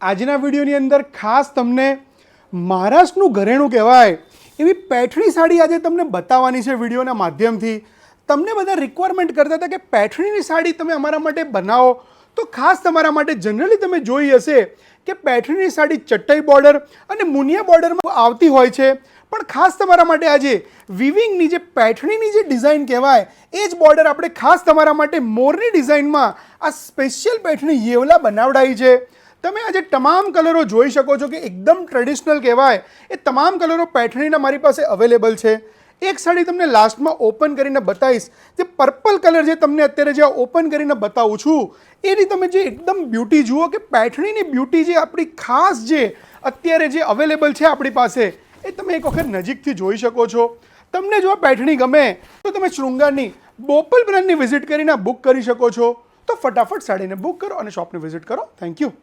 આજના વિડીયોની અંદર ખાસ તમને મહારાષ્ટ્રનું ઘરેણું કહેવાય એવી પેઠણી સાડી આજે તમને બતાવવાની છે વિડીયોના માધ્યમથી. તમને બધા રિક્વાયરમેન્ટ કરતા હતા કે પેઠણીની સાડી તમે અમારા માટે બનાવો, તો ખાસ તમારા માટે જનરલી તમે જોઈ હશે કે પેઠણીની સાડી ચટ્ટાઈ બોર્ડર અને મુનિયા બોર્ડરમાં આવતી હોય છે, પણ ખાસ તમારા માટે આજે વિવિંગની જે પેઠણીની જે ડિઝાઇન કહેવાય એ જ બોર્ડર આપણે ખાસ તમારા માટે મોરની ડિઝાઇનમાં આ સ્પેશિયલ પેઠણી યેવલા બનાવડાવી છે. તમે આજે તમામ કલરો જોઈ શકો છો કે એકદમ ટ્રેડિશનલ કહેવાય એ તમામ કલરો પેઠણીના મારી પાસે અવેલેબલ છે. એક સાડી તમને લાસ્ટમાં ઓપન કરીને બતાવીશ, જે પર્પલ કલર જે તમને અત્યારે જે ઓપન કરીને બતાવું છું એની તમે જે એકદમ બ્યુટી જુઓ કે પેઠણીની બ્યુટી જે આપણી ખાસ જે અત્યારે જે અવેલેબલ છે આપણી પાસે એ તમે એક વખત નજીકથી જોઈ શકો છો. તમને જો આ પેઠણી ગમે તો તમે શૃંગારની બોપલ બ્રાન્ડની વિઝિટ કરીને બુક કરી શકો છો. તો ફટાફટ સાડીને બુક કરો અને શોપને વિઝિટ કરો. Thank you.